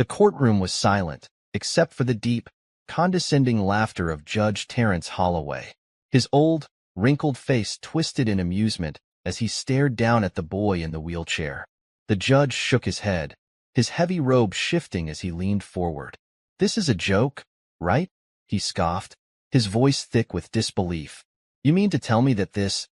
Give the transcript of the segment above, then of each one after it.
The courtroom was silent, except for the deep, condescending laughter of Judge Terrence Holloway. His old, wrinkled face twisted in amusement as he stared down at the boy in the wheelchair. The judge shook his head, his heavy robe shifting as he leaned forward. "This is a joke, right?" he scoffed, his voice thick with disbelief. "You mean to tell me that this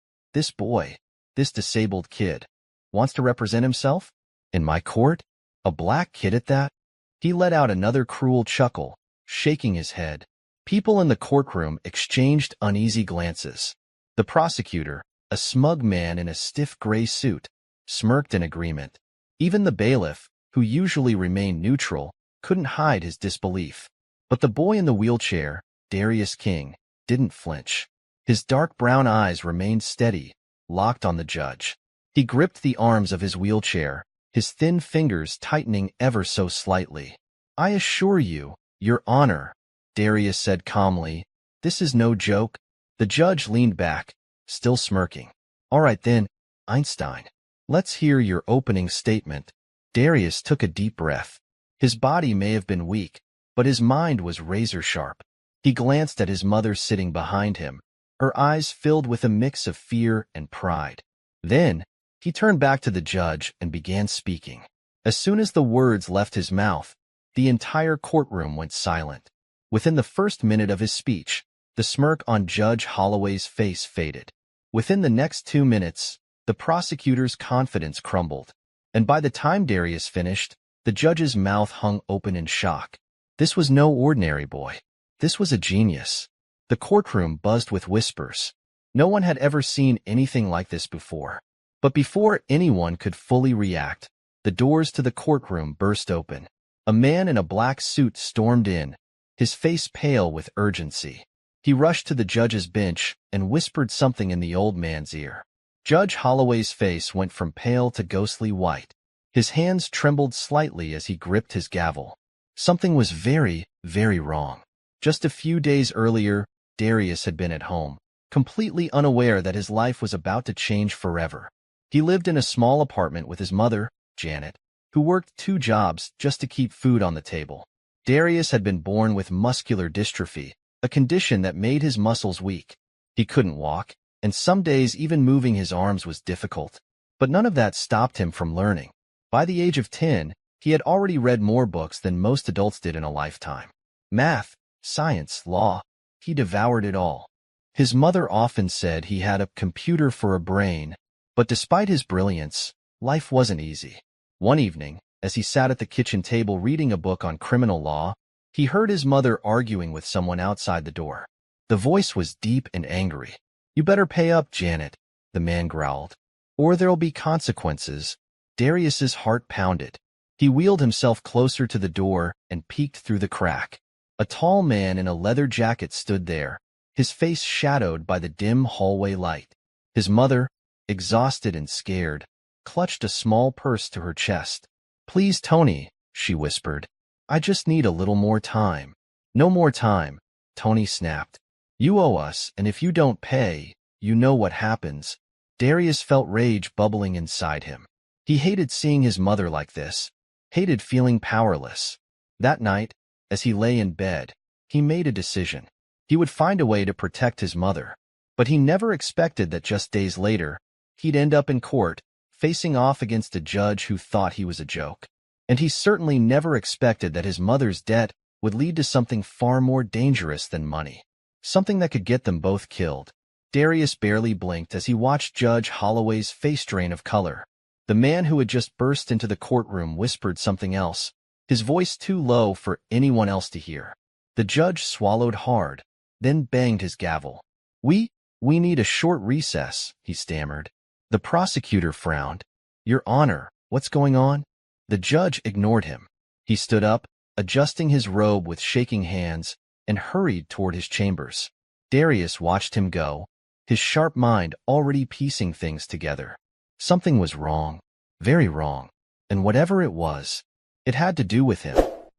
boy, this disabled kid, wants to represent himself? In my court? A black kid at that?" He let out another cruel chuckle, shaking his head. People in the courtroom exchanged uneasy glances. The prosecutor, a smug man in a stiff gray suit, smirked in agreement. Even the bailiff, who usually remained neutral, couldn't hide his disbelief. But the boy in the wheelchair, Darius King, didn't flinch. His dark brown eyes remained steady, locked on the judge. He gripped the arms of his wheelchair, his thin fingers tightening ever so slightly. "I assure you, Your Honor," Darius said calmly, "this is no joke." The judge leaned back, still smirking. "All right then, Einstein. Let's hear your opening statement." Darius took a deep breath. His body may have been weak, but his mind was razor-sharp. He glanced at his mother sitting behind him, her eyes filled with a mix of fear and pride. Then, he turned back to the judge and began speaking. As soon as the words left his mouth, the entire courtroom went silent. Within the first minute of his speech, the smirk on Judge Holloway's face faded. Within the next 2 minutes, the prosecutor's confidence crumbled. And by the time Darius finished, the judge's mouth hung open in shock. This was no ordinary boy. This was a genius. The courtroom buzzed with whispers. No one had ever seen anything like this before. But before anyone could fully react, the doors to the courtroom burst open. A man in a black suit stormed in, his face pale with urgency. He rushed to the judge's bench and whispered something in the old man's ear. Judge Holloway's face went from pale to ghostly white. His hands trembled slightly as he gripped his gavel. Something was very, very wrong. Just a few days earlier, Darius had been at home, completely unaware that his life was about to change forever. He lived in a small apartment with his mother, Janet, who worked 2 jobs just to keep food on the table. Darius had been born with muscular dystrophy, a condition that made his muscles weak. He couldn't walk, and some days even moving his arms was difficult. But none of that stopped him from learning. By the age of 10, he had already read more books than most adults did in a lifetime. Math, science, law, he devoured it all. His mother often said he had a computer for a brain, but despite his brilliance, life wasn't easy. One evening, as he sat at the kitchen table reading a book on criminal law, he heard his mother arguing with someone outside the door. The voice was deep and angry. "You better pay up, Janet," the man growled, "or there'll be consequences." Darius's heart pounded. He wheeled himself closer to the door and peeked through the crack. A tall man in a leather jacket stood there, his face shadowed by the dim hallway light. His mother, exhausted and scared, clutched a small purse to her chest. "Please, Tony," she whispered. "I just need a little more time." "No more time," Tony snapped. "You owe us, and if you don't pay, you know what happens." Darius felt rage bubbling inside him. He hated seeing his mother like this, hated feeling powerless. That night, as he lay in bed, he made a decision. He would find a way to protect his mother. But he never expected that just days later, he'd end up in court, facing off against a judge who thought he was a joke. And he certainly never expected that his mother's debt would lead to something far more dangerous than money. Something that could get them both killed. Darius barely blinked as he watched Judge Holloway's face drain of color. The man who had just burst into the courtroom whispered something else, his voice too low for anyone else to hear. The judge swallowed hard, then banged his gavel. We need a short recess," he stammered. The prosecutor frowned. "Your Honor, what's going on?" The judge ignored him. He stood up, adjusting his robe with shaking hands, and hurried toward his chambers. Darius watched him go, his sharp mind already piecing things together. Something was wrong, very wrong, and whatever it was, it had to do with him.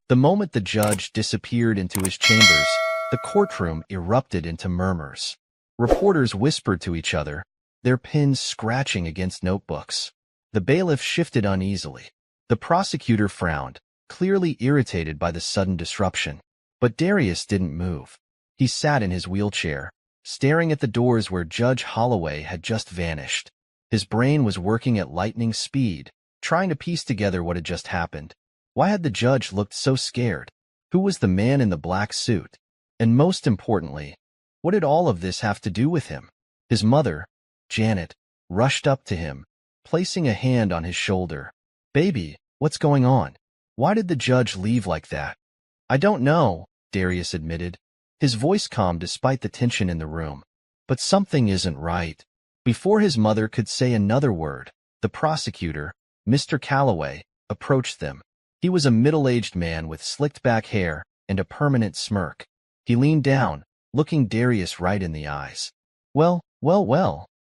The moment the judge disappeared into his chambers, the courtroom erupted into murmurs. Reporters whispered to each other, their pens scratching against notebooks. The bailiff shifted uneasily. The prosecutor frowned, clearly irritated by the sudden disruption. But Darius didn't move. He sat in his wheelchair, staring at the doors where Judge Holloway had just vanished. His brain was working at lightning speed, trying to piece together what had just happened. Why had the judge looked so scared? Who was the man in the black suit? And most importantly, what did all of this have to do with him? His mother, Janet, rushed up to him, placing a hand on his shoulder. "Baby, what's going on? Why did the judge leave like that?" "I don't know," Darius admitted, his voice calm despite the tension in the room. "But something isn't right." Before his mother could say another word, the prosecutor, Mr. Calloway, approached them. He was a middle-aged man with slicked-back hair and a permanent smirk. He leaned down, looking Darius right in the eyes. Well,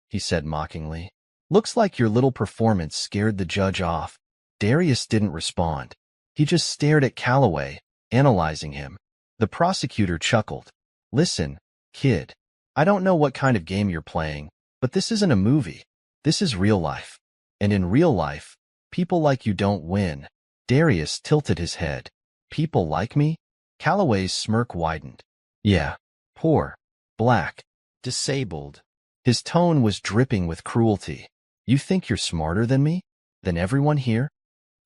he said mockingly. "Looks like your little performance scared the judge off." Darius didn't respond. He just stared at Calloway, analyzing him. The prosecutor chuckled. "Listen, kid, I don't know what kind of game you're playing, but this isn't a movie. This is real life. And in real life, people like you don't win." Darius tilted his head. "People like me?" Calloway's smirk widened. "Yeah, poor, black, disabled." His tone was dripping with cruelty. "You think you're smarter than me? Than everyone here?"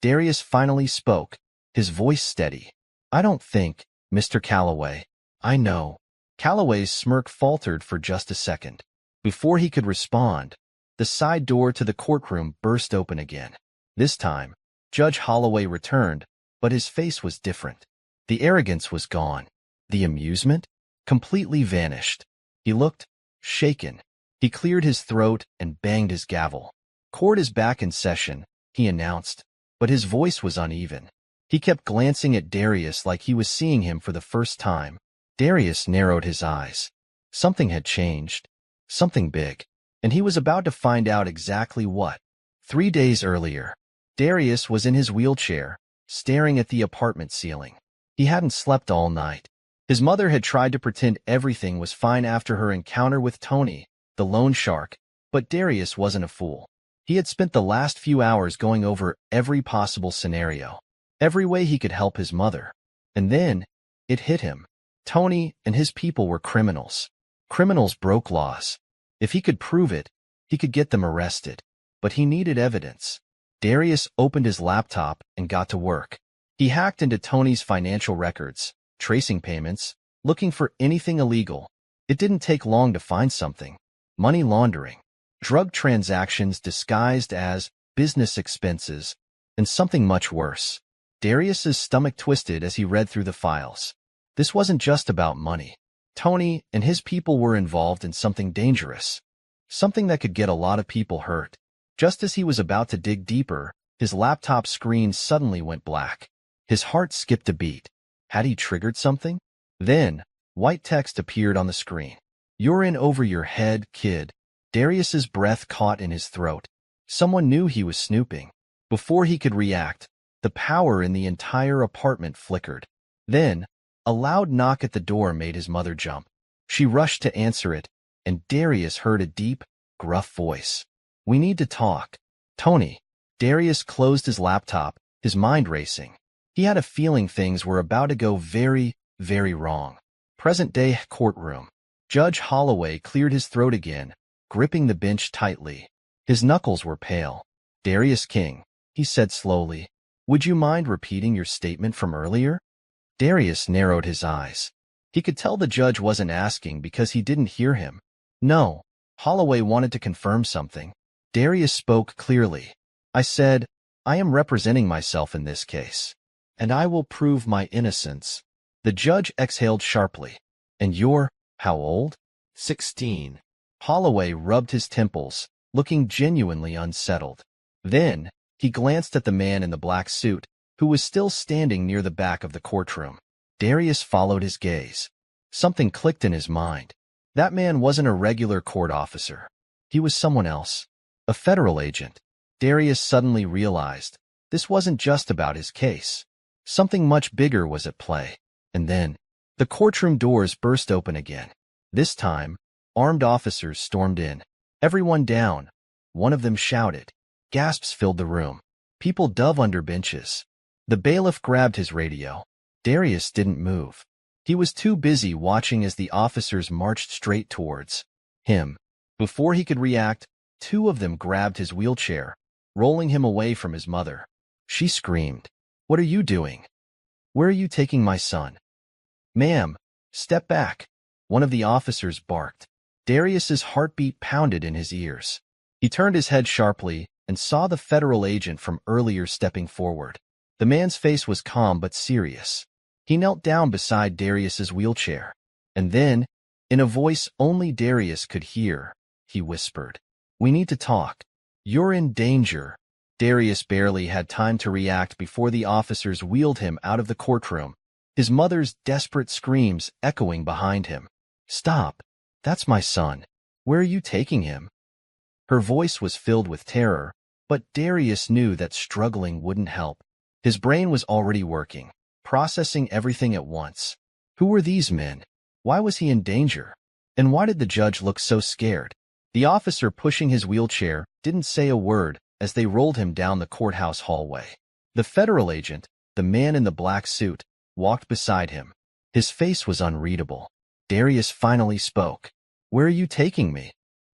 Darius finally spoke, his voice steady. "I don't think, Mr. Calloway. I know." Calloway's smirk faltered for just a second. Before he could respond, the side door to the courtroom burst open again. This time, Judge Holloway returned, but his face was different. The arrogance was gone. The amusement? Completely vanished. He looked shaken. He cleared his throat and banged his gavel. "Court is back in session," he announced, but his voice was uneven. He kept glancing at Darius like he was seeing him for the first time. Darius narrowed his eyes. Something had changed. Something big. And he was about to find out exactly what. 3 days earlier, Darius was in his wheelchair, staring at the apartment ceiling. He hadn't slept all night. His mother had tried to pretend everything was fine after her encounter with Tony, the loan shark, but Darius wasn't a fool. He had spent the last few hours going over every possible scenario, every way he could help his mother. And then, it hit him. Tony and his people were criminals. Criminals broke laws. If he could prove it, he could get them arrested. But he needed evidence. Darius opened his laptop and got to work. He hacked into Tony's financial records, tracing payments, looking for anything illegal. It didn't take long to find something. Money laundering, drug transactions disguised as business expenses, and something much worse. Darius's stomach twisted as he read through the files. This wasn't just about money. Tony and his people were involved in something dangerous, something that could get a lot of people hurt. Just as he was about to dig deeper, his laptop screen suddenly went black. His heart skipped a beat. Had he triggered something? Then, white text appeared on the screen. "You're in over your head, kid." Darius's breath caught in his throat. Someone knew he was snooping. Before he could react, the power in the entire apartment flickered. Then, a loud knock at the door made his mother jump. She rushed to answer it, and Darius heard a deep, gruff voice. "We need to talk." "Tony." Darius closed his laptop, his mind racing. He had a feeling things were about to go very, very wrong. Present-day courtroom. Judge Holloway cleared his throat again, gripping the bench tightly. His knuckles were pale. "Darius King," he said slowly, "would you mind repeating your statement from earlier?" Darius narrowed his eyes. He could tell the judge wasn't asking because he didn't hear him. "No." Holloway wanted to confirm something. Darius spoke clearly. "I said, I am representing myself in this case, and I will prove my innocence." The judge exhaled sharply. "And you're, how old?" 16. Holloway rubbed his temples, looking genuinely unsettled. Then, he glanced at the man in the black suit, who was still standing near the back of the courtroom. Darius followed his gaze. Something clicked in his mind. That man wasn't a regular court officer. He was someone else. A federal agent. Darius suddenly realized this wasn't just about his case. Something much bigger was at play. And then, the courtroom doors burst open again. This time, armed officers stormed in. "Everyone down," one of them shouted. Gasps filled the room. People dove under benches. The bailiff grabbed his radio. Darius didn't move. He was too busy watching as the officers marched straight towards him. Before he could react, two of them grabbed his wheelchair, rolling him away from his mother. She screamed, "What are you doing? Where are you taking my son?" "Ma'am, step back," one of the officers barked. Darius's heartbeat pounded in his ears. He turned his head sharply and saw the federal agent from earlier stepping forward. The man's face was calm but serious. He knelt down beside Darius's wheelchair. And then, in a voice only Darius could hear, he whispered, "We need to talk. You're in danger." Darius barely had time to react before the officers wheeled him out of the courtroom, his mother's desperate screams echoing behind him. "Stop. That's my son. Where are you taking him?" Her voice was filled with terror, but Darius knew that struggling wouldn't help. His brain was already working, processing everything at once. Who were these men? Why was he in danger? And why did the judge look so scared? The officer pushing his wheelchair didn't say a word as they rolled him down the courthouse hallway. The federal agent, the man in the black suit, walked beside him. His face was unreadable. Darius finally spoke. "Where are you taking me?"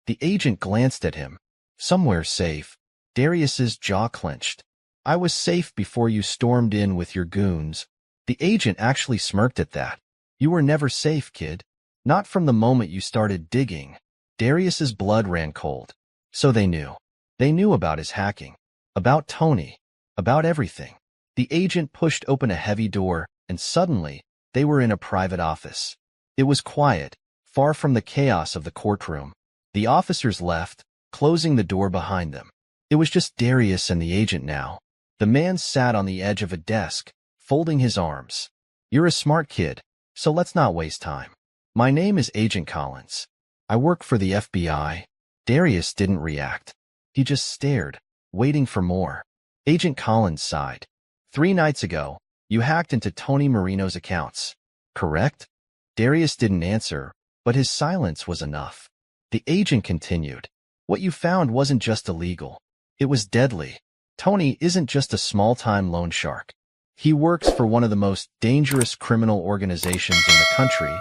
The agent glanced at him. "Somewhere safe." Darius's jaw clenched. "I was safe before you stormed in with your goons." The agent actually smirked at that. "You were never safe, kid. Not from the moment you started digging." Darius's blood ran cold. So they knew. They knew about his hacking. About Tony. About everything. The agent pushed open a heavy door, and suddenly, they were in a private office. It was quiet, far from the chaos of the courtroom. The officers left, closing the door behind them. It was just Darius and the agent now. The man sat on the edge of a desk, folding his arms. "You're a smart kid, so let's not waste time. My name is Agent Collins. I work for the FBI." Darius didn't react. He just stared, waiting for more. Agent Collins sighed. "3 nights ago, you hacked into Tony Marino's accounts, correct?" Darius didn't answer, but his silence was enough. The agent continued. "What you found wasn't just illegal. It was deadly. Tony isn't just a small-time loan shark. He works for one of the most dangerous criminal organizations in the country."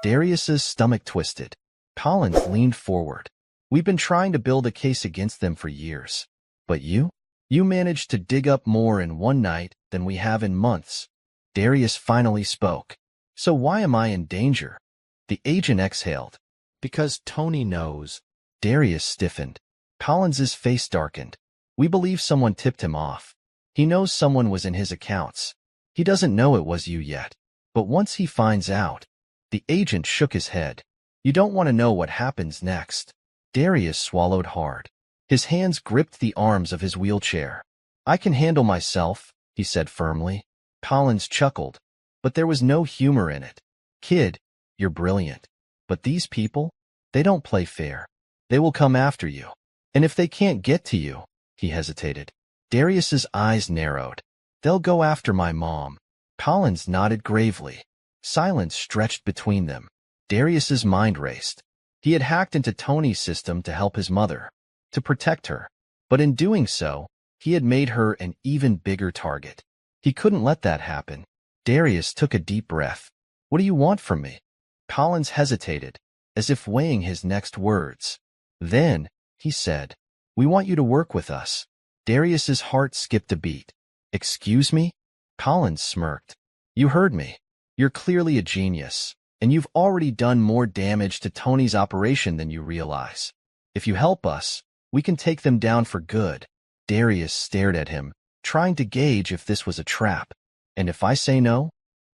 Darius's stomach twisted. Collins leaned forward. "We've been trying to build a case against them for years. But you? You managed to dig up more in one night than we have in months." Darius finally spoke. "So why am I in danger?" The agent exhaled. "Because Tony knows." Darius stiffened. Collins's face darkened. "We believe someone tipped him off. He knows someone was in his accounts. He doesn't know it was you yet. But once he finds out..." The agent shook his head. "You don't want to know what happens next." Darius swallowed hard. His hands gripped the arms of his wheelchair. "I can handle myself," he said firmly. Collins chuckled, but there was no humor in it. "Kid, you're brilliant. But these people, they don't play fair. They will come after you. And if they can't get to you..." He hesitated. Darius's eyes narrowed. "They'll go after my mom." Collins nodded gravely. Silence stretched between them. Darius's mind raced. He had hacked into Tony's system to help his mother, to protect her. But in doing so, he had made her an even bigger target. He couldn't let that happen. Darius took a deep breath. "What do you want from me?" Collins hesitated, as if weighing his next words. Then, he said, "We want you to work with us." Darius's heart skipped a beat. "Excuse me?" Collins smirked. "You heard me. You're clearly a genius, and you've already done more damage to Tony's operation than you realize. If you help us, we can take them down for good." Darius stared at him, trying to gauge if this was a trap. "And if I say no?"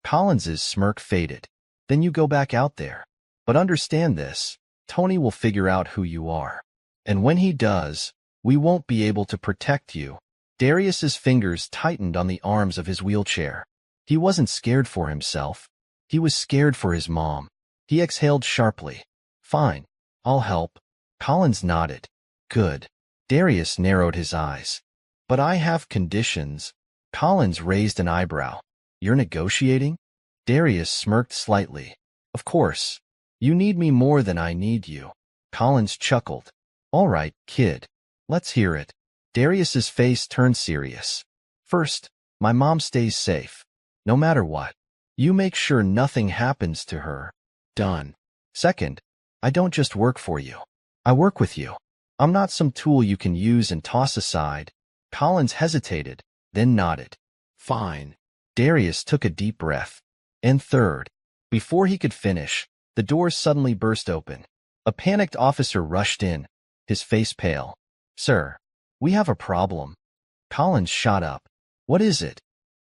Collins's smirk faded. "Then you go back out there. But understand this, Tony will figure out who you are. And when he does, we won't be able to protect you." Darius's fingers tightened on the arms of his wheelchair. He wasn't scared for himself. He was scared for his mom. He exhaled sharply. "Fine, I'll help." Collins nodded. "Good." Darius narrowed his eyes. "But I have conditions." Collins raised an eyebrow. "You're negotiating?" Darius smirked slightly. "Of course. You need me more than I need you." Collins chuckled. "All right, kid. Let's hear it." Darius's face turned serious. "First, My mom stays safe. No matter what. You make sure nothing happens to her. Done. Second, I don't just work for you. I work with you. I'm not some tool you can use and toss aside. Collins hesitated, then nodded. Fine. Darius took a deep breath. And third, before he could finish, the doors suddenly burst open. A panicked officer rushed in, his face pale. Sir, we have a problem. Collins shot up. What is it?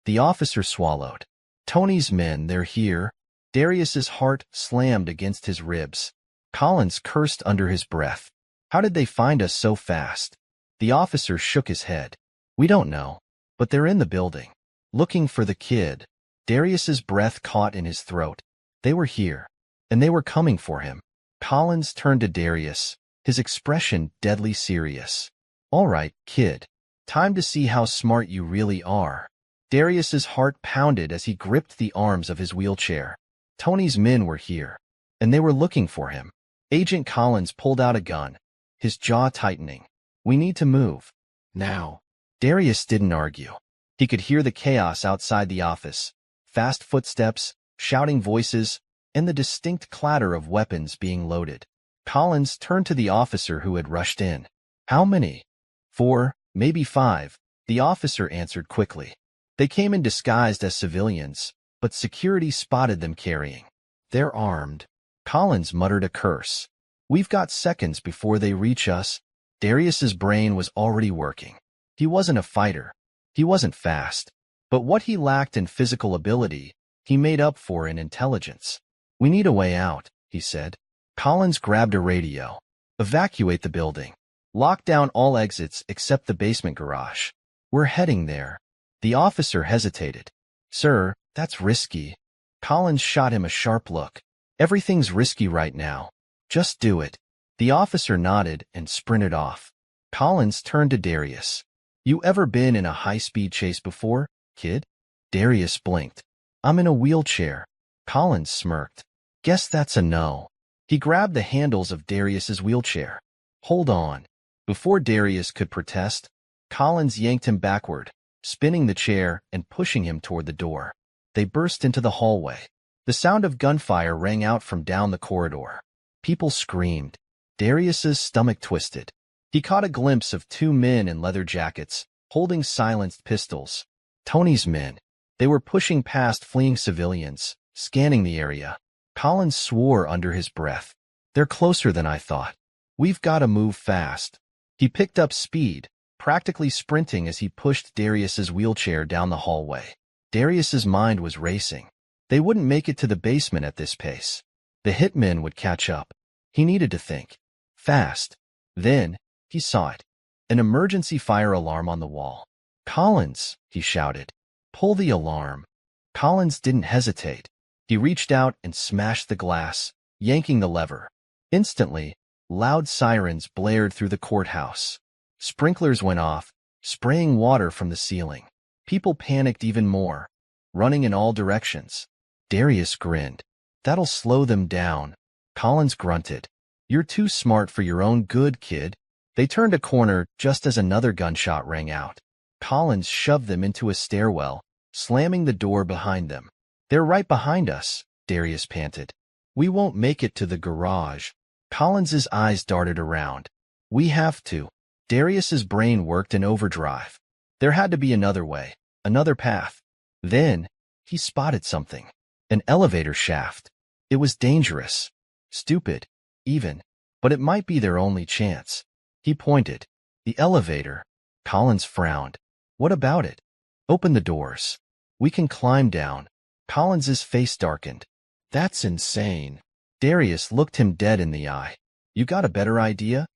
The officer swallowed. Tony's men, they're here. Darius's heart slammed against his ribs. Collins cursed under his breath. How did they find us so fast? The officer shook his head. We don't know, but they're in the building. Looking for the kid. Darius's breath caught in his throat. They were here, and they were coming for him. Collins turned to Darius, his expression deadly serious. All right, kid. Time to see how smart you really are. Darius's heart pounded as he gripped the arms of his wheelchair. Tony's men were here, and they were looking for him. Agent Collins pulled out a gun, his jaw tightening. We need to move. Now. Darius didn't argue. He could hear the chaos outside the office. Fast footsteps, shouting voices, and the distinct clatter of weapons being loaded. Collins turned to the officer who had rushed in. How many? 4, maybe 5, the officer answered quickly. They came in disguised as civilians, but security spotted them carrying. They're armed. Collins muttered a curse. We've got seconds before they reach us. Darius's brain was already working. He wasn't a fighter. He wasn't fast. But what he lacked in physical ability, he made up for in intelligence. We need a way out, he said. Collins grabbed a radio. Evacuate the building. Lock down all exits except the basement garage. We're heading there. The officer hesitated. Sir, that's risky. Collins shot him a sharp look. Everything's risky right now. Just do it. The officer nodded and sprinted off. Collins turned to Darius. You ever been in a high-speed chase before, kid? Darius blinked. I'm in a wheelchair. Collins smirked. Guess that's a no. He grabbed the handles of Darius's wheelchair. Hold on. Before Darius could protest, Collins yanked him backward, spinning the chair and pushing him toward the door. They burst into the hallway. The sound of gunfire rang out from down the corridor. People screamed. Darius's stomach twisted. He caught a glimpse of 2 men in leather jackets, holding silenced pistols. Tony's men. They were pushing past fleeing civilians, scanning the area. Collins swore under his breath. They're closer than I thought. We've got to move fast. He picked up speed, practically sprinting as he pushed Darius's wheelchair down the hallway. Darius's mind was racing. They wouldn't make it to the basement at this pace. The hitmen would catch up. He needed to think. Fast. Then, he saw it. An emergency fire alarm on the wall. Collins, he shouted. Pull the alarm. Collins didn't hesitate. He reached out and smashed the glass, yanking the lever. Instantly, loud sirens blared through the courthouse. Sprinklers went off, spraying water from the ceiling. People panicked even more, running in all directions. Darius grinned. That'll slow them down. Collins grunted. You're too smart for your own good, kid. They turned a corner just as another gunshot rang out. Collins shoved them into a stairwell, slamming the door behind them. They're right behind us, Darius panted. We won't make it to the garage. Collins's eyes darted around. We have to. Darius's brain worked in overdrive. There had to be another way, another path. Then, he spotted something. An elevator shaft. It was dangerous. Stupid, even. But it might be their only chance. He pointed. The elevator. Collins frowned. What about it? Open the doors. We can climb down. Collins's face darkened. That's insane. Darius looked him dead in the eye. You got a better idea?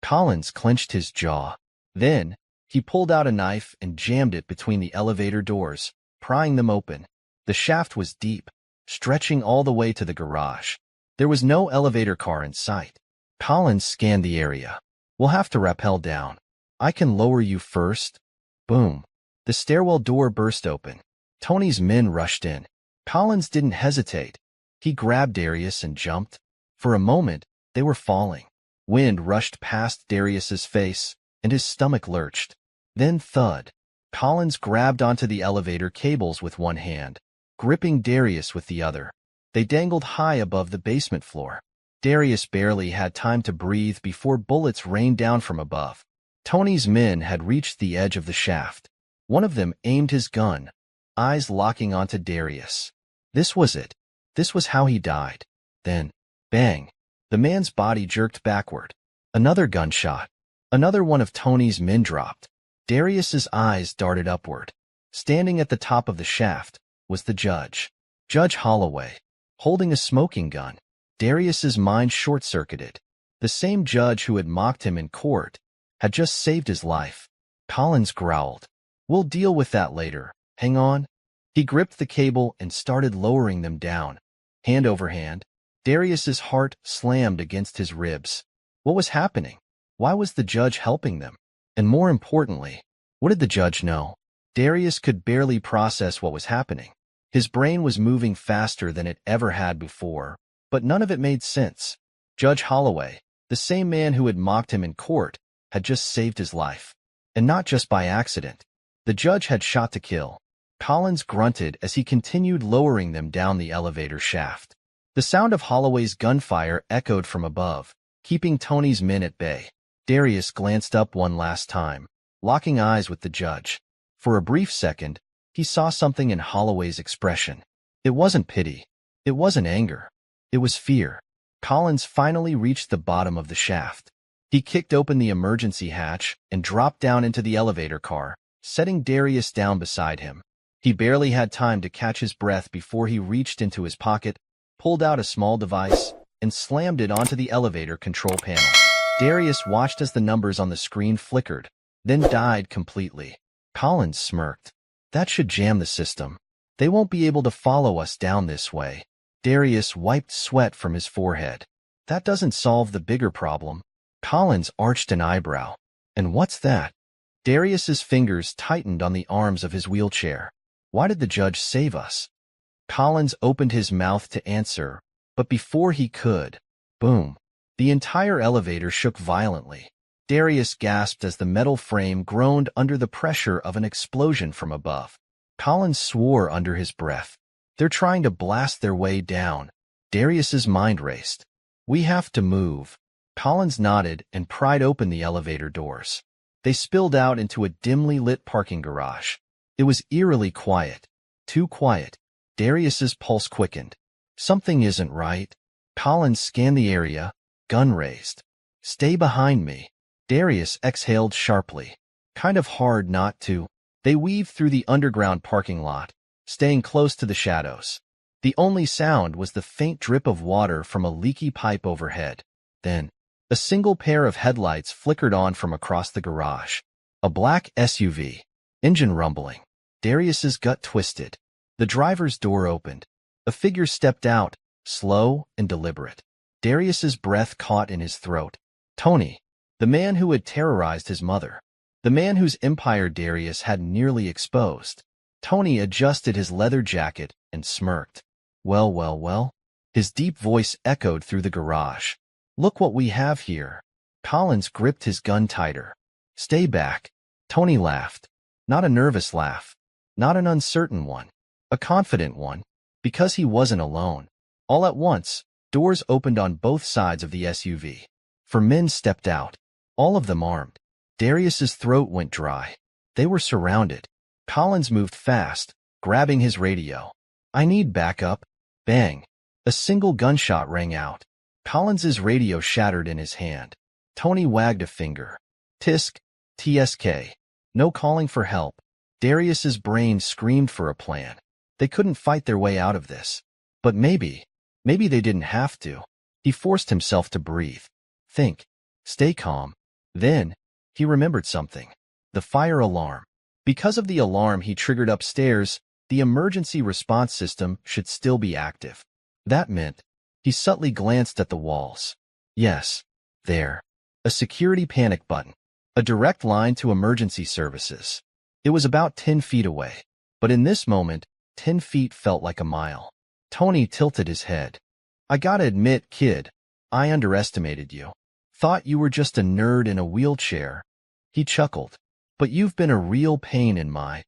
Collins clenched his jaw. Then, he pulled out a knife and jammed it between the elevator doors, prying them open. The shaft was deep, stretching all the way to the garage. There was no elevator car in sight. Collins scanned the area. We'll have to rappel down. I can lower you first. Boom. The stairwell door burst open. Tony's men rushed in. Collins didn't hesitate. He grabbed Darius and jumped. For a moment, they were falling. Wind rushed past Darius's face, and his stomach lurched. Then thud. Collins grabbed onto the elevator cables with one hand, gripping Darius with the other. They dangled high above the basement floor. Darius barely had time to breathe before bullets rained down from above. Tony's men had reached the edge of the shaft. One of them aimed his gun, eyes locking onto Darius. This was it. This was how he died. Then, bang! The man's body jerked backward. Another gunshot. Another one of Tony's men dropped. Darius's eyes darted upward. Standing at the top of the shaft was the judge. Judge Holloway, holding a smoking gun. Darius's mind short-circuited. The same judge who had mocked him in court had just saved his life. Collins growled. We'll deal with that later. Hang on. He gripped the cable and started lowering them down. Hand over hand, Darius's heart slammed against his ribs. What was happening? Why was the judge helping them? And more importantly, what did the judge know? Darius could barely process what was happening. His brain was moving faster than it ever had before, but none of it made sense. Judge Holloway, the same man who had mocked him in court, had just saved his life. And not just by accident. The judge had shot to kill. Collins grunted as he continued lowering them down the elevator shaft. The sound of Holloway's gunfire echoed from above, keeping Tony's men at bay. Darius glanced up one last time, locking eyes with the judge. For a brief second, he saw something in Holloway's expression. It wasn't pity. It wasn't anger. It was fear. Collins finally reached the bottom of the shaft. He kicked open the emergency hatch and dropped down into the elevator car, setting Darius down beside him. He barely had time to catch his breath before he reached into his pocket, pulled out a small device, and slammed it onto the elevator control panel. Darius watched as the numbers on the screen flickered, then died completely. Collins smirked. That should jam the system. They won't be able to follow us down this way. Darius wiped sweat from his forehead. That doesn't solve the bigger problem. Collins arched an eyebrow. And what's that? Darius's fingers tightened on the arms of his wheelchair. Why did the judge save us? Collins opened his mouth to answer, but before he could, boom, the entire elevator shook violently. Darius gasped as the metal frame groaned under the pressure of an explosion from above. Collins swore under his breath. They're trying to blast their way down. Darius's mind raced. We have to move. Collins nodded and pried open the elevator doors. They spilled out into a dimly lit parking garage. It was eerily quiet. Too quiet. Darius's pulse quickened. Something isn't right. Collins scanned the area, gun raised. Stay behind me. Darius exhaled sharply. Kind of hard not to. They weaved through the underground parking lot, staying close to the shadows. The only sound was the faint drip of water from a leaky pipe overhead. Then, a single pair of headlights flickered on from across the garage. A black SUV. Engine rumbling. Darius's gut twisted. The driver's door opened. A figure stepped out, slow and deliberate. Darius's breath caught in his throat. Tony, the man who had terrorized his mother. The man whose empire Darius had nearly exposed. Tony adjusted his leather jacket and smirked. Well, well, well. His deep voice echoed through the garage. Look what we have here. Collins gripped his gun tighter. Stay back. Tony laughed. Not a nervous laugh. Not an uncertain one. A confident one. Because he wasn't alone. All at once, doors opened on both sides of the SUV. 4 men stepped out. All of them armed. Darius's throat went dry. They were surrounded. Collins moved fast, grabbing his radio. I need backup. Bang. A single gunshot rang out. Collins's radio shattered in his hand. Tony wagged a finger. Tisk, TSK. No calling for help. Darius's brain screamed for a plan. They couldn't fight their way out of this. But maybe they didn't have to. He forced himself to breathe. Think. Stay calm. Then, he remembered something. The fire alarm. Because of the alarm he triggered upstairs, the emergency response system should still be active. That meant, he subtly glanced at the walls. Yes, there. A security panic button. A direct line to emergency services. It was about 10 feet away. But in this moment, 10 feet felt like a mile. Tony tilted his head. I gotta admit, kid, I underestimated you. Thought you were just a nerd in a wheelchair. He chuckled. But you've been a real pain in my...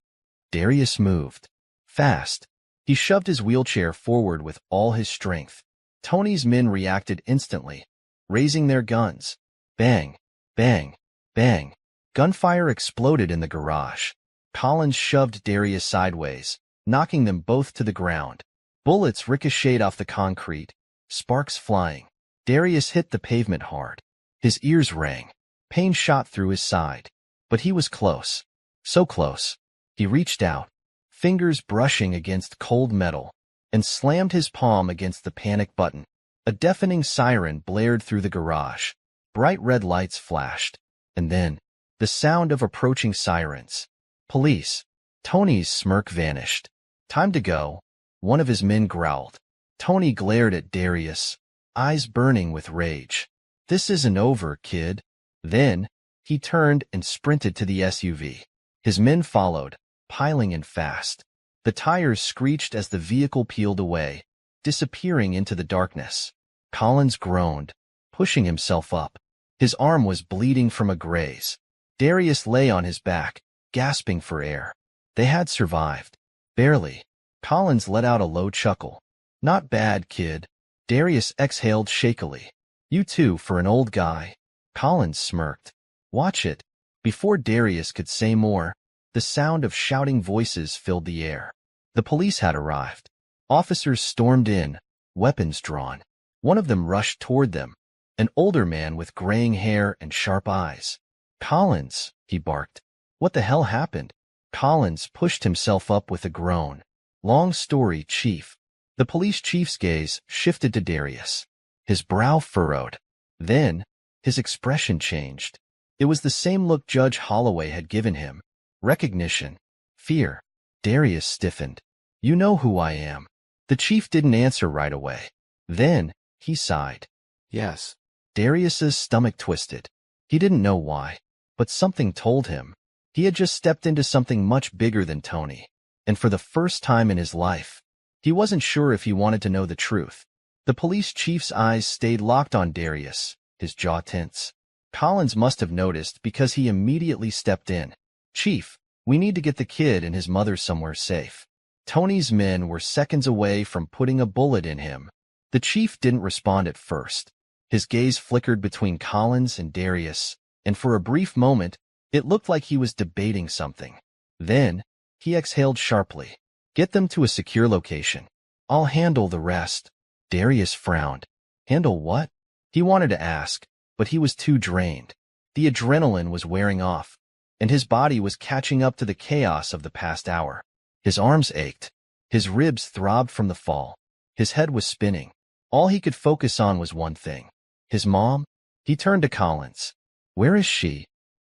Darius moved. Fast. He shoved his wheelchair forward with all his strength. Tony's men reacted instantly, raising their guns. Bang, bang, bang. Gunfire exploded in the garage. Collins shoved Darius sideways, knocking them both to the ground. Bullets ricocheted off the concrete, sparks flying. Darius hit the pavement hard. His ears rang. Pain shot through his side. But he was close. So close. He reached out, fingers brushing against cold metal, and slammed his palm against the panic button. A deafening siren blared through the garage. Bright red lights flashed. And then, the sound of approaching sirens. Police. Tony's smirk vanished. Time to go, one of his men growled. Tony glared at Darius, eyes burning with rage. This isn't over, kid. Then, he turned and sprinted to the SUV. His men followed, piling in fast. The tires screeched as the vehicle peeled away, disappearing into the darkness. Collins groaned, pushing himself up. His arm was bleeding from a graze. Darius lay on his back, gasping for air. They had survived. Barely. Collins let out a low chuckle. Not bad, kid. Darius exhaled shakily. You too, for an old guy. Collins smirked. Watch it. Before Darius could say more, the sound of shouting voices filled the air. The police had arrived. Officers stormed in, weapons drawn. One of them rushed toward them, an older man with graying hair and sharp eyes. Collins, he barked. What the hell happened? Collins pushed himself up with a groan. Long story, Chief. The police chief's gaze shifted to Darius. His brow furrowed. Then, his expression changed. It was the same look Judge Holloway had given him. Recognition. Fear. Darius stiffened. You know who I am. The chief didn't answer right away. Then, he sighed. Yes. Darius's stomach twisted. He didn't know why, but something told him. He had just stepped into something much bigger than Tony, and for the first time in his life, he wasn't sure if he wanted to know the truth. The police chief's eyes stayed locked on Darius, his jaw tense. Collins must have noticed because he immediately stepped in. Chief, we need to get the kid and his mother somewhere safe. Tony's men were seconds away from putting a bullet in him. The chief didn't respond at first. His gaze flickered between Collins and Darius, and for a brief moment, it looked like he was debating something. Then, he exhaled sharply. Get them to a secure location. I'll handle the rest. Darius frowned. Handle what? He wanted to ask, but he was too drained. The adrenaline was wearing off, and his body was catching up to the chaos of the past hour. His arms ached. His ribs throbbed from the fall. His head was spinning. All he could focus on was one thing. His mom? He turned to Collins. Where is she?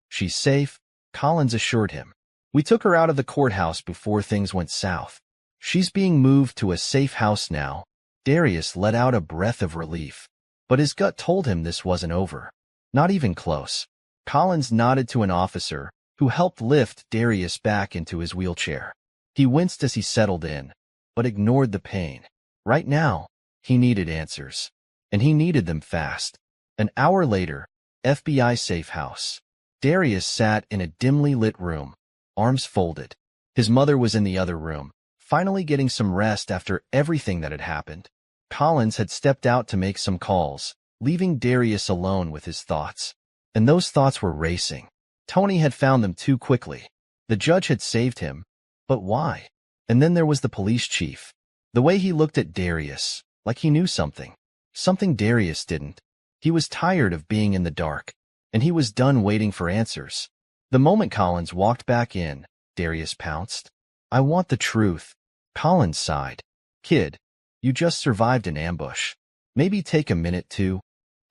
She's safe, Collins assured him. We took her out of the courthouse before things went south. She's being moved to a safe house now. Darius let out a breath of relief. But his gut told him this wasn't over. Not even close. Collins nodded to an officer, who helped lift Darius back into his wheelchair. He winced as he settled in, but ignored the pain. Right now, he needed answers. And he needed them fast. An hour later, FBI safe house. Darius sat in a dimly lit room, arms folded. His mother was in the other room, finally getting some rest after everything that had happened. Collins had stepped out to make some calls, leaving Darius alone with his thoughts. And those thoughts were racing. Tony had found them too quickly. The judge had saved him. But why? And then there was the police chief. The way he looked at Darius, like he knew something. Something Darius didn't. He was tired of being in the dark, and he was done waiting for answers. The moment Collins walked back in, Darius pounced. I want the truth. Collins sighed. Kid, you just survived an ambush. Maybe take a minute to.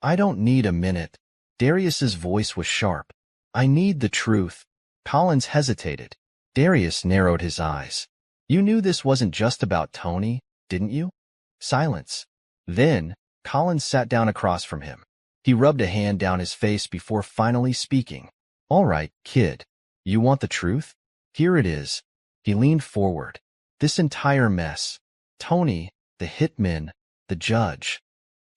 I don't need a minute. Darius's voice was sharp. I need the truth. Collins hesitated. Darius narrowed his eyes. You knew this wasn't just about Tony, didn't you? Silence. Then, Collins sat down across from him. He rubbed a hand down his face before finally speaking. All right, kid. You want the truth? Here it is. He leaned forward. This entire mess. Tony, the hitman, the judge.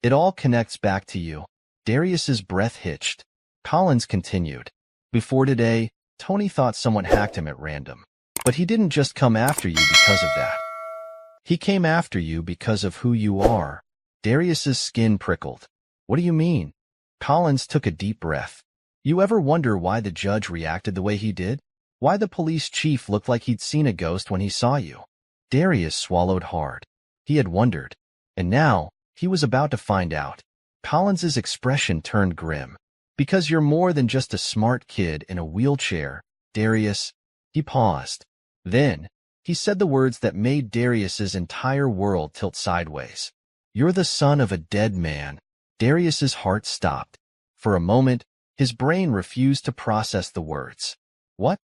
It all connects back to you. Darius's breath hitched. Collins continued. Before today, Tony thought someone hacked him at random. But he didn't just come after you because of that. He came after you because of who you are. Darius's skin prickled. What do you mean? Collins took a deep breath. You ever wonder why the judge reacted the way he did? Why the police chief looked like he'd seen a ghost when he saw you? Darius swallowed hard. He had wondered. And now, he was about to find out. Collins's expression turned grim. Because you're more than just a smart kid in a wheelchair, Darius. He paused. Then, he said the words that made Darius's entire world tilt sideways. You're the son of a dead man. Darius's heart stopped. For a moment, his brain refused to process the words. What?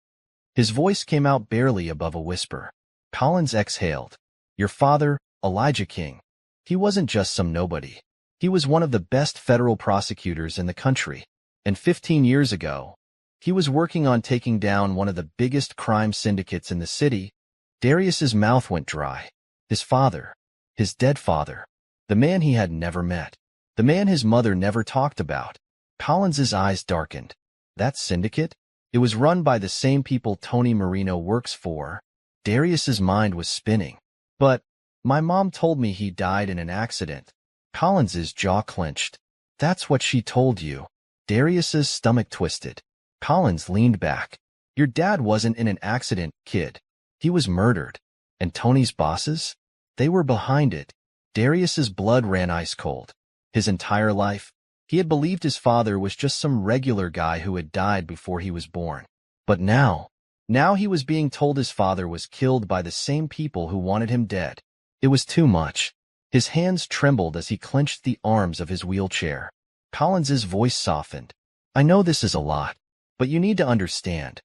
His voice came out barely above a whisper. Collins exhaled. Your father, Elijah King. He wasn't just some nobody. He was one of the best federal prosecutors in the country. And 15 years ago, he was working on taking down one of the biggest crime syndicates in the city. Darius's mouth went dry. His father. His dead father. The man he had never met. The man his mother never talked about. Collins's eyes darkened. That syndicate? It was run by the same people Tony Marino works for. Darius's mind was spinning. But my mom told me he died in an accident. Collins's jaw clenched. That's what she told you. Darius's stomach twisted. Collins leaned back. Your dad wasn't in an accident, kid. He was murdered. And Tony's bosses? They were behind it. Darius's blood ran ice cold. His entire life, he had believed his father was just some regular guy who had died before he was born. But now he was being told his father was killed by the same people who wanted him dead. It was too much. His hands trembled as he clenched the arms of his wheelchair. Collins's voice softened. I know this is a lot, but you need to understand.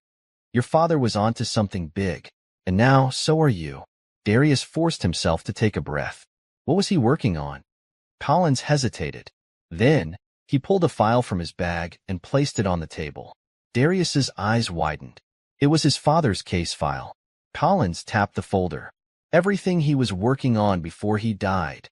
Your father was onto something big, and now so are you. Darius forced himself to take a breath. What was he working on? Collins hesitated. Then, he pulled a file from his bag and placed it on the table. Darius's eyes widened. It was his father's case file. Collins tapped the folder. Everything he was working on before he died.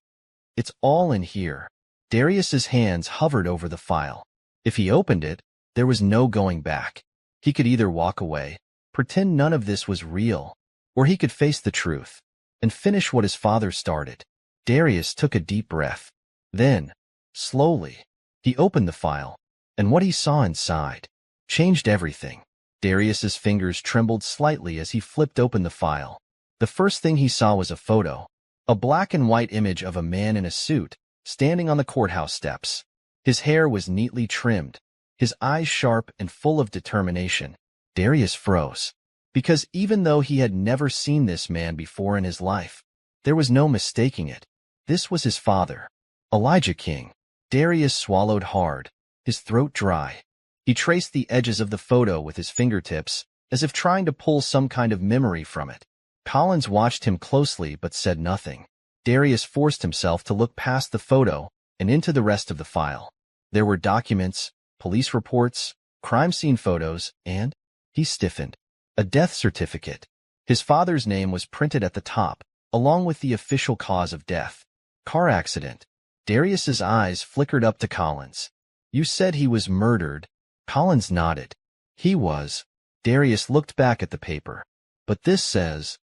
It's all in here. Darius's hands hovered over the file. If he opened it, there was no going back. He could either walk away, pretend none of this was real, or he could face the truth and finish what his father started. Darius took a deep breath. Then, slowly, he opened the file, and what he saw inside changed everything. Darius's fingers trembled slightly as he flipped open the file. The first thing he saw was a photo, a black and white image of a man in a suit, standing on the courthouse steps. His hair was neatly trimmed, his eyes sharp and full of determination. Darius froze, because even though he had never seen this man before in his life, there was no mistaking it. This was his father, Elijah King. Darius swallowed hard, his throat dry. He traced the edges of the photo with his fingertips, as if trying to pull some kind of memory from it. Collins watched him closely but said nothing. Darius forced himself to look past the photo and into the rest of the file. There were documents, police reports, crime scene photos, and, he stiffened, a death certificate. His father's name was printed at the top, along with the official cause of death. Car accident. Darius's eyes flickered up to Collins. You said he was murdered. Collins nodded. He was. Darius looked back at the paper. But this says,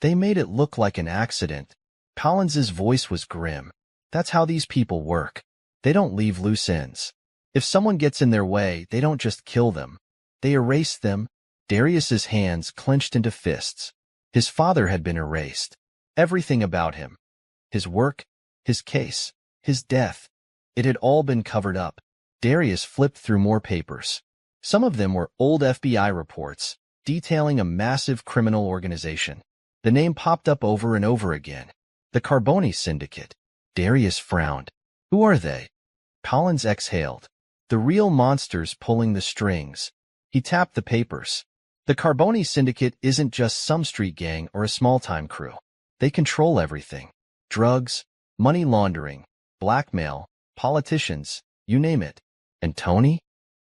they made it look like an accident. Collins's voice was grim. That's how these people work. They don't leave loose ends. If someone gets in their way, they don't just kill them. They erase them. Darius's hands clenched into fists. His father had been erased. Everything about him. His work, his case, his death. It had all been covered up. Darius flipped through more papers. Some of them were old FBI reports, detailing a massive criminal organization. The name popped up over and over again. The Carboni Syndicate. Darius frowned. Who are they? Collins exhaled. The real monsters pulling the strings. He tapped the papers. The Carboni Syndicate isn't just some street gang or a small-time crew. They control everything. Drugs, money laundering, blackmail, politicians, you name it. And Tony?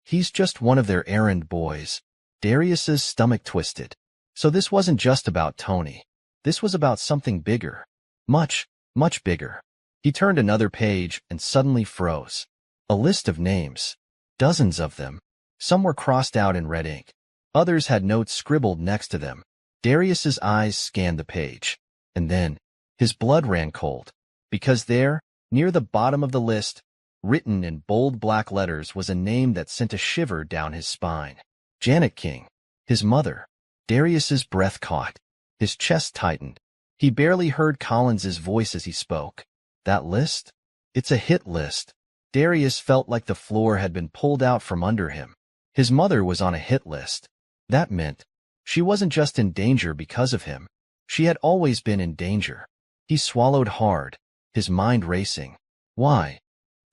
He's just one of their errand boys. Darius's stomach twisted. So this wasn't just about Tony. This was about something bigger. Much, much bigger. He turned another page and suddenly froze. A list of names. Dozens of them. Some were crossed out in red ink. Others had notes scribbled next to them. Darius's eyes scanned the page. And then, his blood ran cold. Because there, near the bottom of the list, written in bold black letters, was a name that sent a shiver down his spine. Janet King, his mother. Darius's breath caught. His chest tightened. He barely heard Collins's voice as he spoke. That list? It's a hit list. Darius felt like the floor had been pulled out from under him. His mother was on a hit list. That meant she wasn't just in danger because of him. She had always been in danger. He swallowed hard, his mind racing. Why?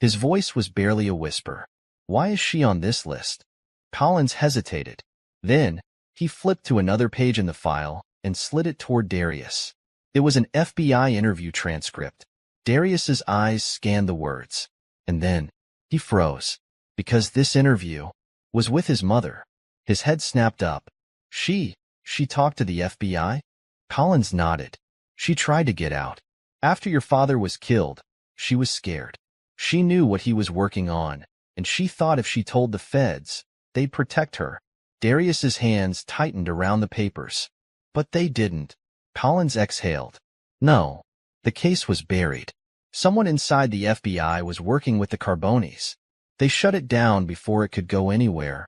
His voice was barely a whisper. Why is she on this list? Collins hesitated. Then, he flipped to another page in the file and slid it toward Darius. It was an FBI interview transcript. Darius's eyes scanned the words. And then, he froze. Because this interview was with his mother. His head snapped up. She talked to the FBI? Collins nodded. She tried to get out. After your father was killed, she was scared. She knew what he was working on, and she thought if she told the feds, they'd protect her. Darius's hands tightened around the papers. But they didn't. Collins exhaled. No, the case was buried. Someone inside the FBI was working with the Carbonis. They shut it down before it could go anywhere.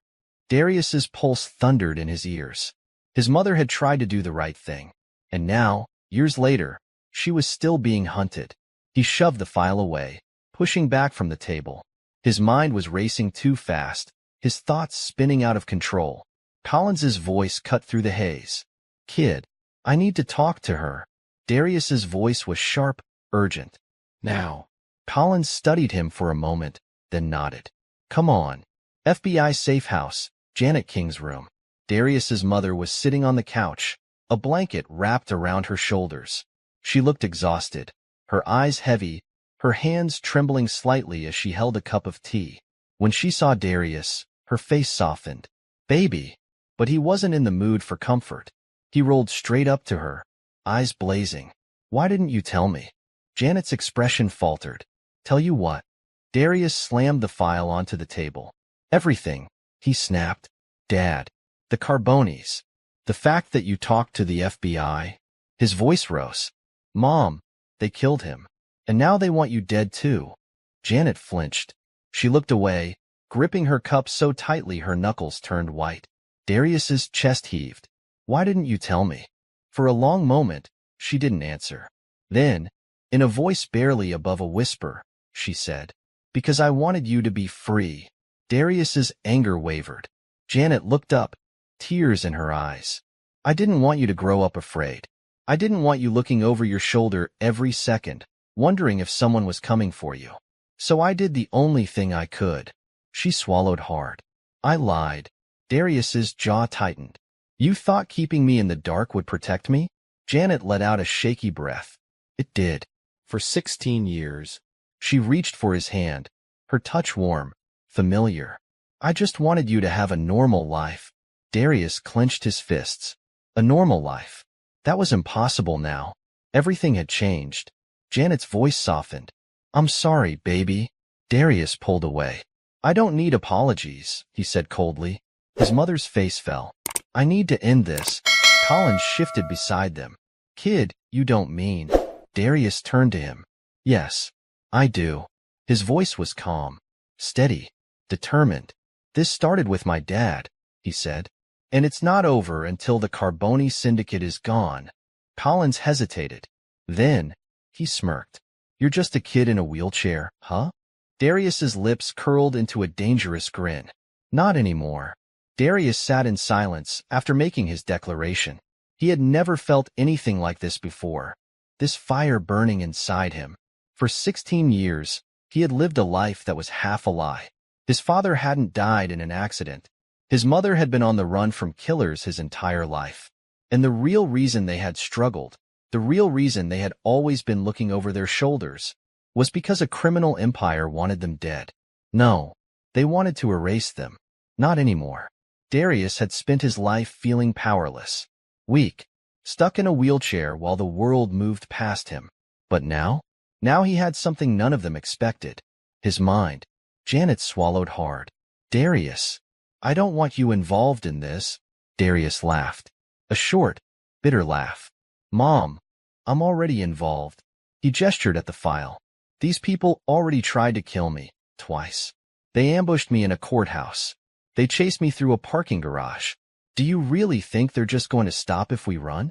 Darius's pulse thundered in his ears. His mother had tried to do the right thing. And now, years later, she was still being hunted. He shoved the file away, pushing back from the table. His mind was racing too fast, his thoughts spinning out of control. Collins's voice cut through the haze. Kid, I need to talk to her. Darius's voice was sharp, urgent. Now. Collins studied him for a moment, then nodded. Come on. FBI safe house, Janet King's room. Darius's mother was sitting on the couch, a blanket wrapped around her shoulders. She looked exhausted, her eyes heavy, her hands trembling slightly as she held a cup of tea. When she saw Darius, her face softened. Baby. But he wasn't in the mood for comfort. He rolled straight up to her, eyes blazing. Why didn't you tell me? Janet's expression faltered. Tell you what. Darius slammed the file onto the table. Everything, he snapped. Dad. The Carbonis. The fact that you talked to the FBI. His voice rose. Mom, they killed him. And now they want you dead too. Janet flinched. She looked away, gripping her cup so tightly her knuckles turned white. Darius's chest heaved. Why didn't you tell me? For a long moment, she didn't answer. Then, in a voice barely above a whisper, she said, Because I wanted you to be free. Darius's anger wavered. Janet looked up, tears in her eyes. I didn't want you to grow up afraid. I didn't want you looking over your shoulder every second, wondering if someone was coming for you. So I did the only thing I could. She swallowed hard. I lied. Darius's jaw tightened. You thought keeping me in the dark would protect me? Janet let out a shaky breath. It did. For 16 years. She reached for his hand, her touch warm, familiar. I just wanted you to have a normal life. Darius clenched his fists. A normal life. That was impossible now. Everything had changed. Janet's voice softened. I'm sorry, baby. Darius pulled away. I don't need apologies, he said coldly. His mother's face fell. I need to end this. Collins shifted beside them. Kid, you don't mean. Darius turned to him. Yes, I do. His voice was calm, steady, determined. This started with my dad, he said. And it's not over until the Carboni syndicate is gone. Collins hesitated. Then, he smirked. You're just a kid in a wheelchair, huh? Darius's lips curled into a dangerous grin. Not anymore. Darius sat in silence after making his declaration. He had never felt anything like this before. This fire burning inside him. For 16 years, he had lived a life that was half a lie. His father hadn't died in an accident. His mother had been on the run from killers his entire life. And the real reason they had struggled, the real reason they had always been looking over their shoulders, was because a criminal empire wanted them dead. No, they wanted to erase them. Not anymore. Darius had spent his life feeling powerless, weak, stuck in a wheelchair while the world moved past him. But now? Now he had something none of them expected. His mind. Janet swallowed hard. Darius, I don't want you involved in this. Darius laughed. A short, bitter laugh. Mom, I'm already involved. He gestured at the file. These people already tried to kill me, twice. They ambushed me in a courthouse. They chased me through a parking garage. Do you really think they're just going to stop if we run?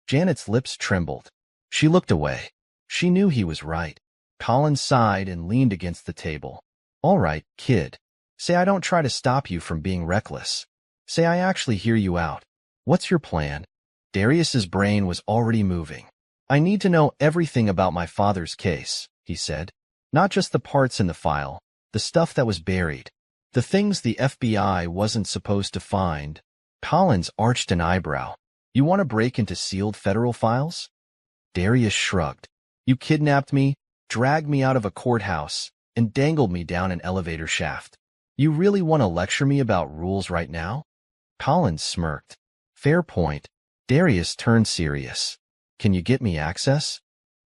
Janet's lips trembled. She looked away. She knew he was right. Colin sighed and leaned against the table. All right, kid. Say I don't try to stop you from being reckless. Say I actually hear you out. What's your plan? Darius's brain was already moving. I need to know everything about my father's case, he said. Not just the parts in the file, the stuff that was buried. The things the FBI wasn't supposed to find. Collins arched an eyebrow. You want to break into sealed federal files? Darius shrugged. You kidnapped me, dragged me out of a courthouse, and dangled me down an elevator shaft. You really want to lecture me about rules right now? Collins smirked. Fair point. Darius turned serious. Can you get me access?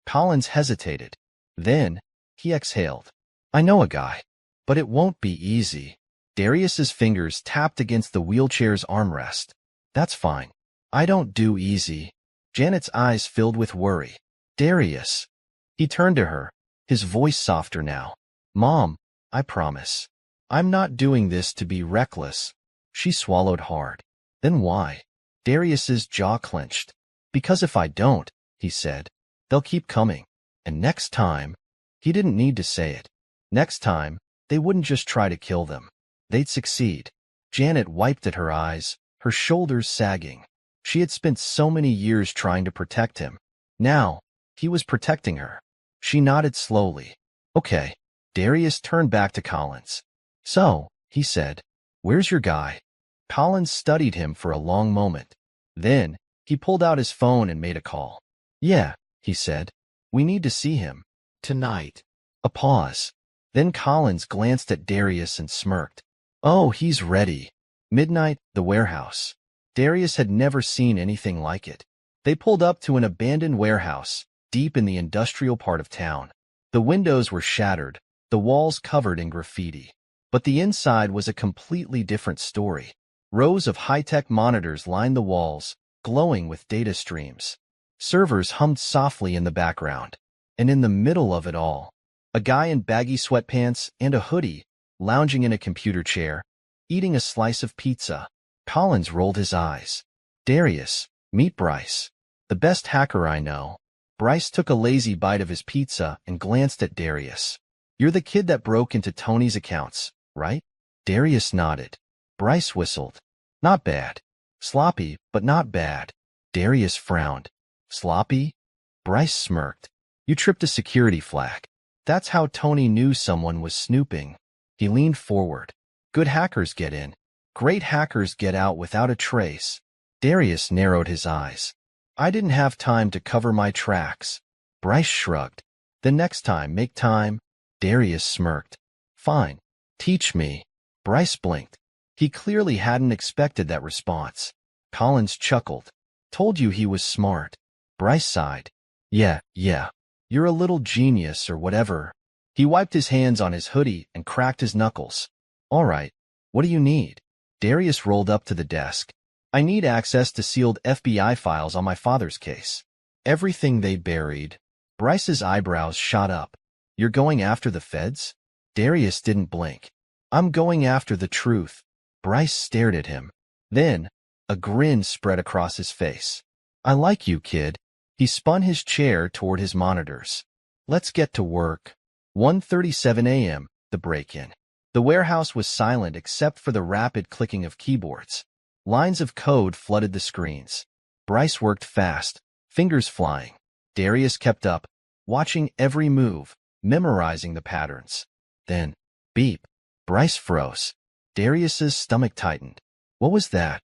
Collins hesitated. Then, he exhaled. I know a guy, but it won't be easy. Darius's fingers tapped against the wheelchair's armrest. That's fine. I don't do easy. Janet's eyes filled with worry. Darius. He turned to her, his voice softer now. Mom, I promise. I'm not doing this to be reckless. She swallowed hard. Then why? Darius's jaw clenched. Because if I don't, he said, they'll keep coming. And next time, he didn't need to say it. Next time, they wouldn't just try to kill them. They'd succeed. Janet wiped at her eyes, her shoulders sagging. She had spent so many years trying to protect him. Now, he was protecting her. She nodded slowly. Okay. Darius turned back to Collins. So, he said, where's your guy? Collins studied him for a long moment. Then, he pulled out his phone and made a call. Yeah, he said. We need to see him. Tonight. A pause. Then Collins glanced at Darius and smirked. Oh, he's ready. Midnight, the warehouse. Darius had never seen anything like it. They pulled up to an abandoned warehouse, deep in the industrial part of town. The windows were shattered, the walls covered in graffiti. But the inside was a completely different story. Rows of high-tech monitors lined the walls, glowing with data streams. Servers hummed softly in the background. And in the middle of it all, a guy in baggy sweatpants and a hoodie, lounging in a computer chair, eating a slice of pizza. Collins rolled his eyes. Darius, meet Bryce. The best hacker I know. Bryce took a lazy bite of his pizza and glanced at Darius. You're the kid that broke into Tony's accounts, right? Darius nodded. Bryce whistled. Not bad. Sloppy, but not bad. Darius frowned. Sloppy? Bryce smirked. You tripped a security flag. That's how Tony knew someone was snooping. He leaned forward. Good hackers get in. Great hackers get out without a trace. Darius narrowed his eyes. I didn't have time to cover my tracks. Bryce shrugged. The next time, make time. Darius smirked. Fine. Teach me. Bryce blinked. He clearly hadn't expected that response. Collins chuckled. Told you he was smart. Bryce sighed. Yeah. You're a little genius or whatever. He wiped his hands on his hoodie and cracked his knuckles. All right. What do you need? Darius rolled up to the desk. I need access to sealed FBI files on my father's case. Everything they buried. Bryce's eyebrows shot up. You're going after the feds? Darius didn't blink. I'm going after the truth. Bryce stared at him. Then, a grin spread across his face. I like you, kid. He spun his chair toward his monitors. Let's get to work. 1:37 a.m., the break-in. The warehouse was silent except for the rapid clicking of keyboards. Lines of code flooded the screens. Bryce worked fast, fingers flying. Darius kept up, watching every move, memorizing the patterns. Then, beep. Bryce froze. Darius's stomach tightened. What was that?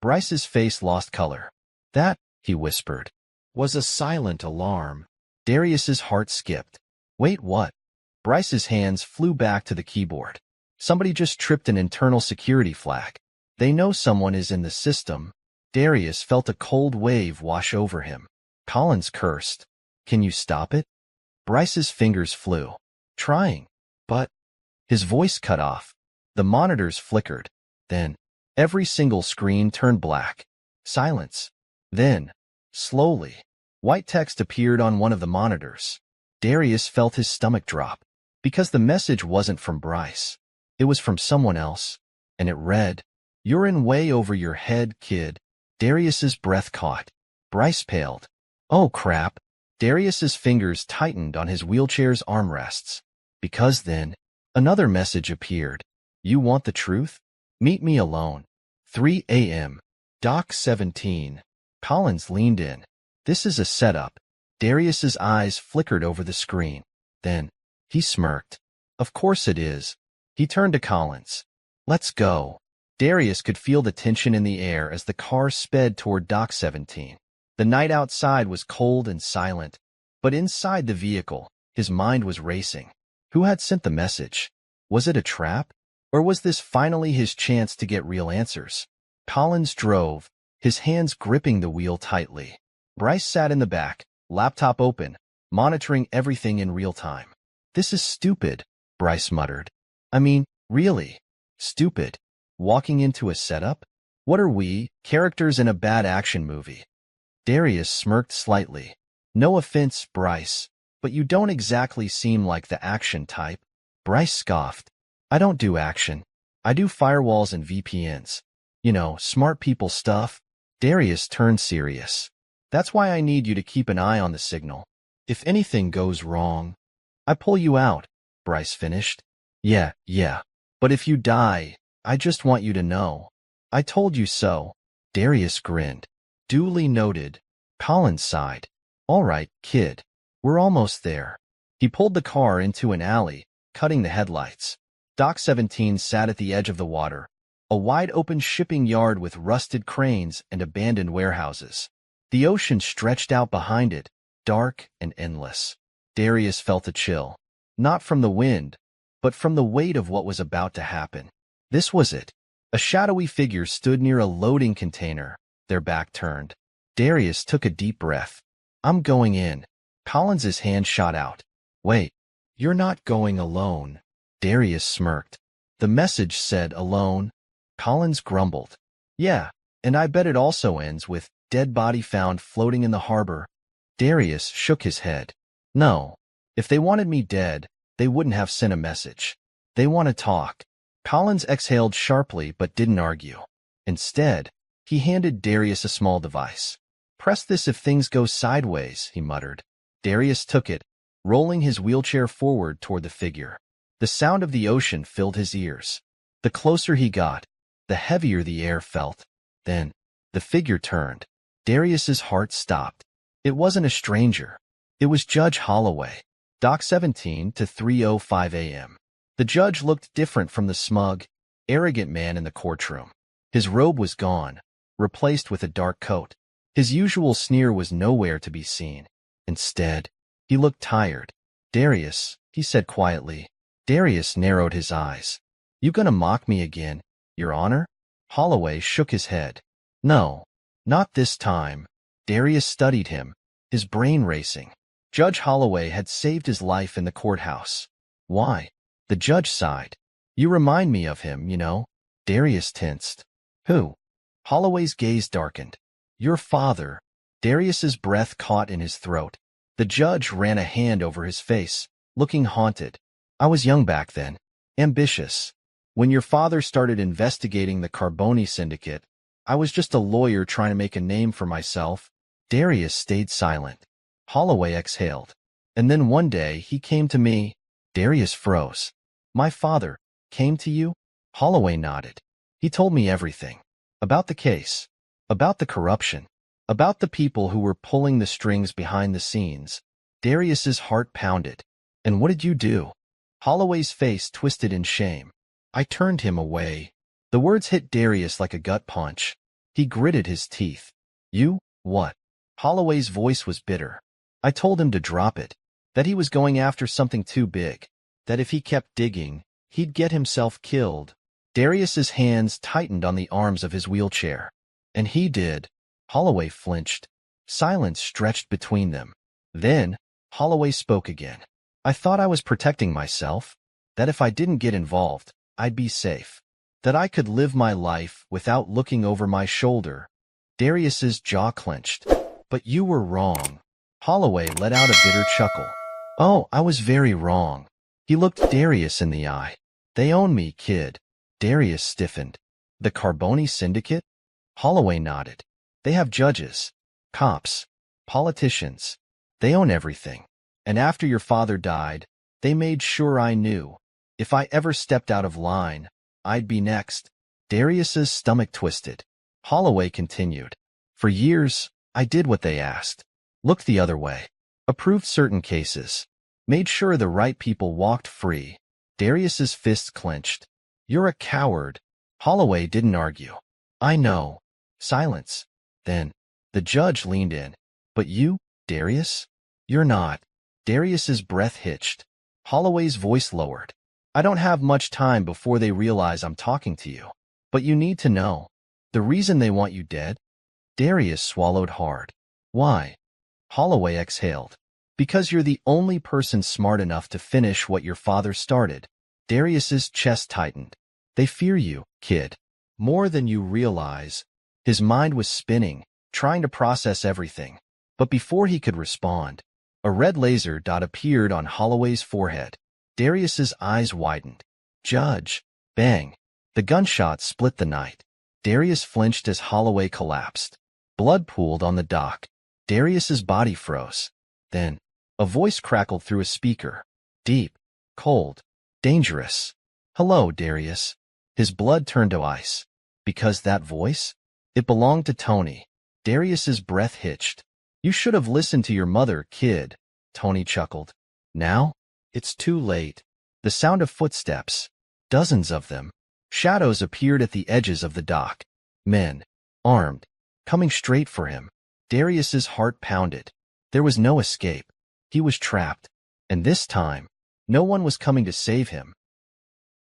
Bryce's face lost color. That, he whispered, was a silent alarm. Darius's heart skipped. Wait, what? Bryce's hands flew back to the keyboard. Somebody just tripped an internal security flag. They know someone is in the system. Darius felt a cold wave wash over him. Collins cursed. Can you stop it? Bryce's fingers flew. Trying. But his voice cut off. The monitors flickered. Then, Every single screen turned black. Silence. Then, slowly, white text appeared on one of the monitors. Darius felt his stomach drop, because the message wasn't from Bryce. It was from someone else, and it read, "You're in way over your head, kid." Darius's breath caught. Bryce paled. Oh crap. Darius's fingers tightened on his wheelchair's armrests. Because then, another message appeared. "You want the truth? Meet me alone. 3 a.m. Dock 17. Collins leaned in. This is a setup. Darius's eyes flickered over the screen. Then, he smirked. Of course it is. He turned to Collins. Let's go. Darius could feel the tension in the air as the car sped toward Dock 17. The night outside was cold and silent, but inside the vehicle, his mind was racing. Who had sent the message? Was it a trap? Or was this finally his chance to get real answers? Collins drove, his hands gripping the wheel tightly. Bryce sat in the back, laptop open, monitoring everything in real time. This is stupid, Bryce muttered. I mean, really? Stupid. Walking into a setup? What are we, characters in a bad action movie? Darius smirked slightly. No offense, Bryce, but you don't exactly seem like the action type. Bryce scoffed. I don't do action. I do firewalls and VPNs. You know, smart people stuff. Darius turned serious. That's why I need you to keep an eye on the signal. If anything goes wrong, I pull you out, Bryce finished. Yeah. But if you die, I just want you to know. I told you so. Darius grinned. Duly noted. Collins sighed. All right, kid. We're almost there. He pulled the car into an alley, cutting the headlights. Dock 17 sat at the edge of the water, a wide-open shipping yard with rusted cranes and abandoned warehouses. The ocean stretched out behind it, dark and endless. Darius felt a chill, not from the wind, but from the weight of what was about to happen. This was it. A shadowy figure stood near a loading container, their back turned. Darius took a deep breath. I'm going in. Collins's hand shot out. Wait, you're not going alone. Darius smirked. The message said alone. Collins grumbled. Yeah, and I bet it also ends with dead body found floating in the harbor. Darius shook his head. No, if they wanted me dead, they wouldn't have sent a message. They want to talk. Collins exhaled sharply but didn't argue. Instead, he handed Darius a small device. Press this if things go sideways, he muttered. Darius took it, rolling his wheelchair forward toward the figure. The sound of the ocean filled his ears. The closer he got, the heavier the air felt. Then, the figure turned. Darius's heart stopped. It wasn't a stranger. It was Judge Holloway. Dock 17 to 3:05 a.m. The judge looked different from the smug, arrogant man in the courtroom. His robe was gone, replaced with a dark coat. His usual sneer was nowhere to be seen. Instead, he looked tired. Darius, he said quietly. Darius narrowed his eyes. You gonna mock me again, Your Honor? Holloway shook his head. No, not this time. Darius studied him, his brain racing. Judge Holloway had saved his life in the courthouse. Why? The judge sighed. You remind me of him, you know. Darius tensed. Who? Holloway's gaze darkened. Your father. Darius's breath caught in his throat. The judge ran a hand over his face, looking haunted. I was young back then. Ambitious. When your father started investigating the Carboni syndicate, I was just a lawyer trying to make a name for myself. Darius stayed silent. Holloway exhaled. And then one day he came to me. Darius froze. My father came to you? Holloway nodded. He told me everything. About the case. About the corruption. About the people who were pulling the strings behind the scenes. Darius's heart pounded. And what did you do? Holloway's face twisted in shame. I turned him away. The words hit Darius like a gut punch. He gritted his teeth. You? What? Holloway's voice was bitter. I told him to drop it. That he was going after something too big. That if he kept digging, he'd get himself killed. Darius's hands tightened on the arms of his wheelchair. And he did. Holloway flinched. Silence stretched between them. Then, Holloway spoke again. I thought I was protecting myself. That if I didn't get involved, I'd be safe. That I could live my life without looking over my shoulder. Darius's jaw clenched. But you were wrong. Holloway let out a bitter chuckle. Oh, I was very wrong. He looked Darius in the eye. They own me, kid. Darius stiffened. The Carboni Syndicate? Holloway nodded. They have judges, cops, politicians. They own everything. And after your father died, they made sure I knew. If I ever stepped out of line, I'd be next. Darius's stomach twisted. Holloway continued. For years, I did what they asked. Looked the other way. Approved certain cases. Made sure the right people walked free. Darius's fists clenched. You're a coward. Holloway didn't argue. I know. Silence. Then, the judge leaned in. But you, Darius? You're not. Darius's breath hitched. Holloway's voice lowered. I don't have much time before they realize I'm talking to you. But you need to know. The reason they want you dead? Darius swallowed hard. Why? Holloway exhaled. Because you're the only person smart enough to finish what your father started. Darius's chest tightened. They fear you, kid. More than you realize. His mind was spinning, trying to process everything. But before he could respond, a red laser dot appeared on Holloway's forehead. Darius's eyes widened. Judge. Bang. The gunshot split the night. Darius flinched as Holloway collapsed. Blood pooled on the dock. Darius's body froze. Then, a voice crackled through a speaker. Deep, cold, dangerous. Hello, Darius. His blood turned to ice. Because that voice? It belonged to Tony. Darius's breath hitched. You should have listened to your mother, kid. Tony chuckled. Now? It's too late. The sound of footsteps. Dozens of them. Shadows appeared at the edges of the dock. Men, armed, coming straight for him. Darius's heart pounded. There was no escape. He was trapped. And this time, no one was coming to save him.